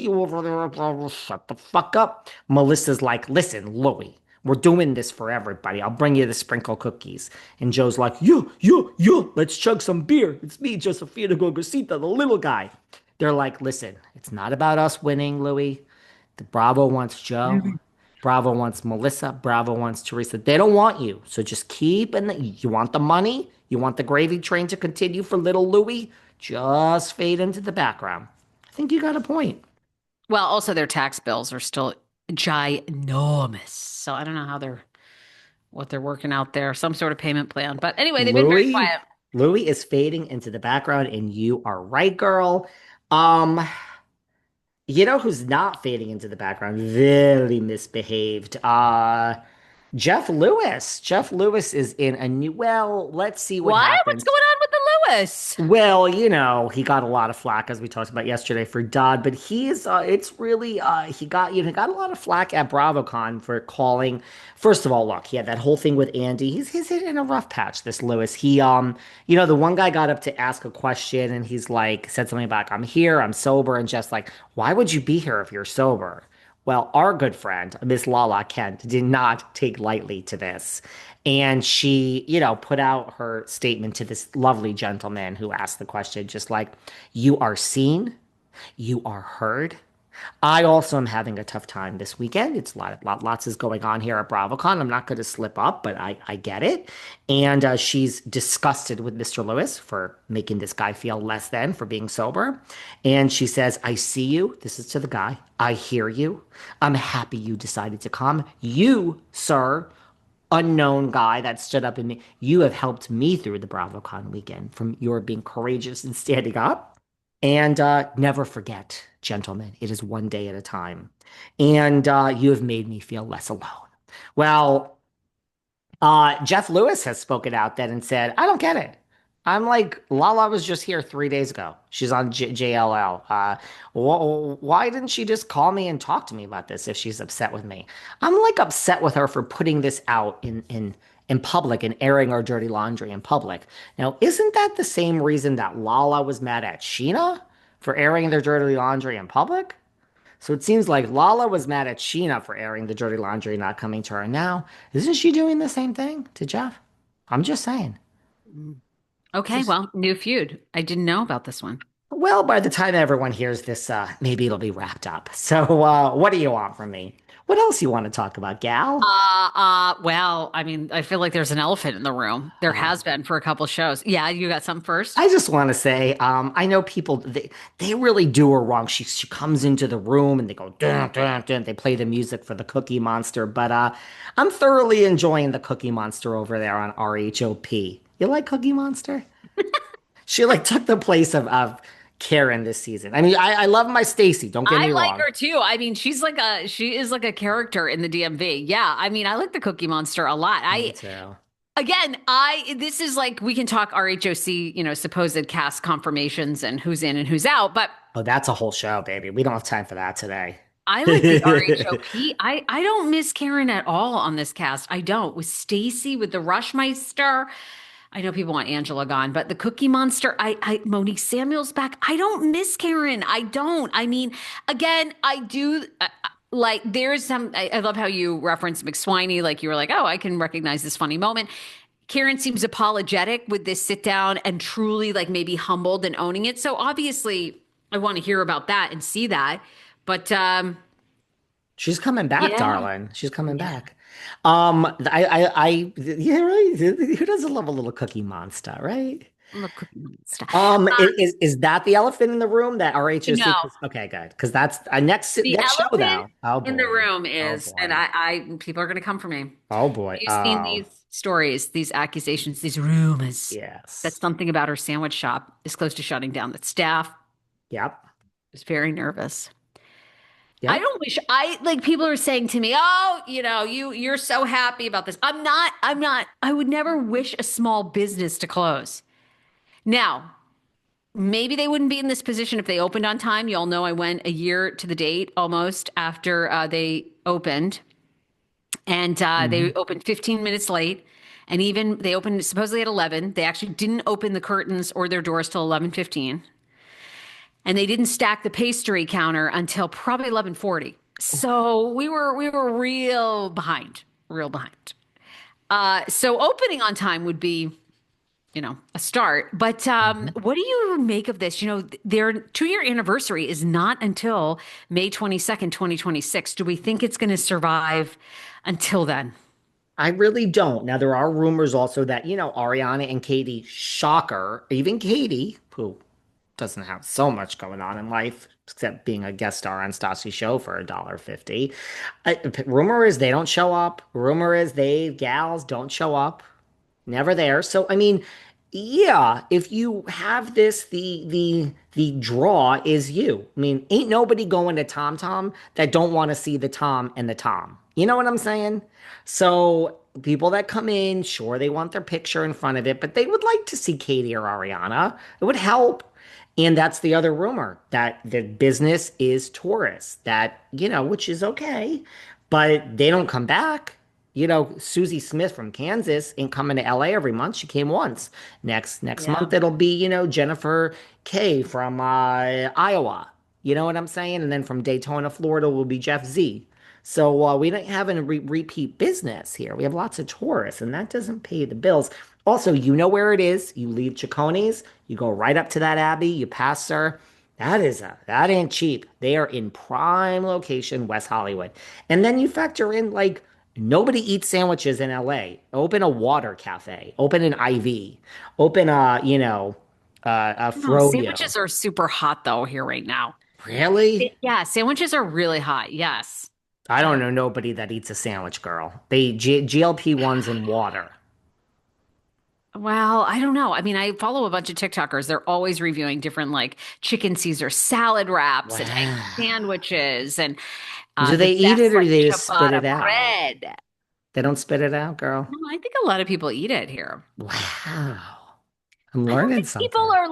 you over there, blah, blah, shut the fuck up. Melissa's like, listen, Louie, we're doing this for everybody. I'll bring you the sprinkle cookies. And Joe's like, yo, let's chug some beer. It's me, Josefina Gogosita, the little guy. They're like, listen, it's not about us winning, Louie. The Bravo wants Joe. Bravo wants Melissa. Bravo wants Teresa. They don't want you. So just keep in you want the money? You want the gravy train to continue for little Louie? Just fade into the background. I think you got a point. Well, also their tax bills are still ginormous. So I don't know how what they're working out there, some sort of payment plan. But anyway, they've been very Louis, quiet. Louis is fading into the background, and you are right, girl. Um, you know who's not fading into the background? Very misbehaved. Jeff Lewis. Jeff Lewis is in a new. Well, let's see what What? What's happens. going on with the Lewis? Well, he got a lot of flack as we talked about yesterday for Dodd, but he's it's really he got a lot of flack at BravoCon for calling. First of all, look, he had that whole thing with Andy. He's in a rough patch, this Lewis. The one guy got up to ask a question and he's like said something about I'm here, I'm sober, and just like, why would you be here if you're sober? Well, our good friend, Miss Lala Kent, did not take lightly to this. And she, put out her statement to this lovely gentleman who asked the question, just like, you are seen, you are heard. I also am having a tough time this weekend. It's lots is going on here at BravoCon. I'm not going to slip up, but I get it. And she's disgusted with Mr. Lewis for making this guy feel less than for being sober. And she says, I see you. This is to the guy. I hear you. I'm happy you decided to come. You, sir, unknown guy that stood up in me. You have helped me through the BravoCon weekend from your being courageous and standing up. And never forget, gentlemen, it is one day at a time. And you have made me feel less alone. Well, Jeff Lewis has spoken out then and said, I don't get it. I'm like, Lala was just here 3 days ago. She's on JLL. Why didn't she just call me and talk to me about this if she's upset with me? I'm like upset with her for putting this out in public and airing our dirty laundry in public. Now, isn't that the same reason that Lala was mad at Sheena for airing their dirty laundry in public? So it seems like Lala was mad at Sheena for airing the dirty laundry not coming to her. Now, isn't she doing the same thing to Jeff? I'm just saying. Okay, Just well, new feud. I didn't know about this one. well, by the time everyone hears this, maybe it'll be wrapped up. So, what do you want from me? What else you want to talk about, gal? Well, I mean, I feel like there's an elephant in the room. There Uh, has been for a couple shows. Yeah, you got some first? I just want to say, I know people they really do her wrong. She comes into the room and they go dun, dun, dun. They play the music for the Cookie Monster, but I'm thoroughly enjoying the Cookie Monster over there on RHOP. You like Cookie Monster? She like took the place of Karen this season. I mean, I love my Stacy. Don't get I me like wrong. her too. I mean, she is like a character in the DMV. Yeah, I mean, I like the Cookie Monster a lot. Me too. This is like we can talk RHOC, supposed cast confirmations and who's in and who's out, but Oh, that's a whole show, baby. We don't have time for that today. I like the RHOP. I don't miss Karen at all on this cast. I don't. With Stacy, with the Rushmeister. I know people want Angela gone, but the Cookie Monster, Monique Samuel's back. I don't miss Karen. I don't. I mean, again, I do. Like there's some. I love how you referenced McSwiney. Like you were like, oh, I can recognize this funny moment. Karen seems apologetic with this sit down and truly like maybe humbled and owning it. So obviously, I want to hear about that and see that. But She's coming back, yeah, darling. She's coming yeah, back. Yeah, right. Who doesn't love a little Cookie Monster, right? I'm a Cookie Monster. Is that the elephant in the room that RHOC? No, Okay, good, because that's a the next show elephant now. Oh in the boy, room oh is, and boy, people are going to come for me. Have oh boy. you seen Oh these stories, these accusations, these rumors that yes, something about her sandwich shop is close to shutting down? That staff yep, is very nervous. I yep. don't wish I like people are saying to me, "Oh, you're so happy about this." I'm not. I would never wish a small business to close. Now, maybe they wouldn't be in this position if they opened on time. You all know I went a year to the date almost after they opened, and Mhm. they opened 15 minutes late. And even they opened supposedly at 11. They actually didn't open the curtains or their doors till 11:15. and they didn't stack the pastry counter until probably 11:40. So we were real behind. So opening on time would be, a start. But Mhm. what do you make of this? Their 2-year anniversary is not until May 22nd, 2026. Do we think it's going to survive until then? I really don't. Now, there are rumors also that, Ariana and Katie, shocker, even Katie, who doesn't have so much going on in life except being a guest star on Stassi's show for $1.50. Rumor is they don't show up. Rumor is they gals don't show up. Never there. So I mean, yeah, if you have this, the draw is you. I mean, ain't nobody going to Tom Tom that don't want to see the Tom and the Tom. You know what I'm saying? So people that come in, sure, they want their picture in front of it, but they would like to see Katie or Ariana. It would help. And that's the other rumor that the business is tourists, that, which is okay, but they don't come back. Susie Smith from Kansas ain't coming to LA every month. She came once. Next Yeah. month it'll be, Jennifer K from Iowa. You know what I'm saying? And then from Daytona, Florida will be Jeff Z. So we don't have a repeat business here. We have lots of tourists, and that doesn't pay the bills. Also, you know where it is. You leave Chiconi's, you go right up to that Abbey, you pass her. That ain't cheap. They are in prime location, West Hollywood. And then you factor in like nobody eats sandwiches in LA. Open a water cafe, open an IV, open a No, Froyo. sandwiches are super hot though here right now. Really? Yeah, sandwiches are really hot. Yes. I don't Uh, know nobody that eats a sandwich, girl. They GLP-1s in water. well, I don't know. I mean, I follow a bunch of TikTokers. They're always reviewing different like chicken Caesar salad wraps and egg Wow. sandwiches and Do the they eat it best or do like they just spit it ciabatta out? bread. They don't spit it out, girl. No, I think a lot of people eat it here. Wow. I'm I don't learning think people something. are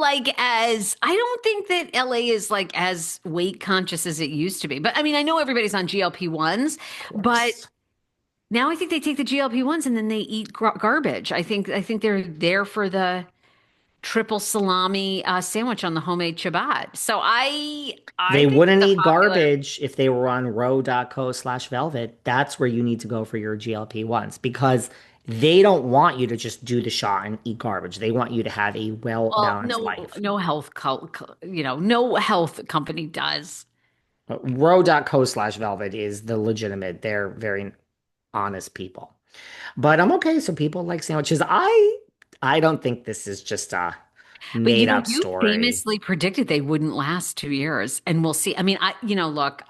I don't think that LA is like as weight conscious as it used to be. But I mean, I know everybody's on GLP-1s, Of but course. now I think they take the GLP-1s and then they eat garbage. I think they're there for the triple salami sandwich on the homemade ciabatta. So I They think wouldn't it's a eat popular. garbage if they were on row.co/velvet. That's where you need to go for your GLP-1s because they don't want you to just do the shot and eat garbage. They want you to have a Well, well-balanced no, life. no no health company does. Row.co/velvet is the legitimate. They're very honest people. But I'm okay. So people like sandwiches. I don't think this is just a But made up you story. famously predicted they wouldn't last 2 years, and we'll see. I mean, look,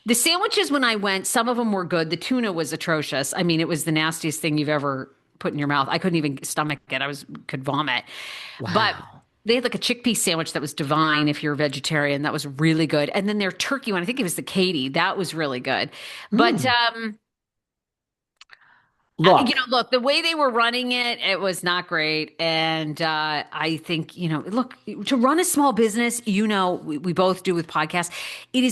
the sandwiches when I went, some of them were good. The tuna was atrocious. I mean, it was the nastiest thing you've ever put in your mouth. I couldn't even stomach it. Could vomit. But Wow. they had like a chickpea sandwich that was divine if you're a vegetarian. That was really good. And then their turkey one, I think it was the Katie, that was really good. But Hmm. Look, look, the way they were running it, it was not great. And I think, look, to run a small business, we both do with podcasts, it is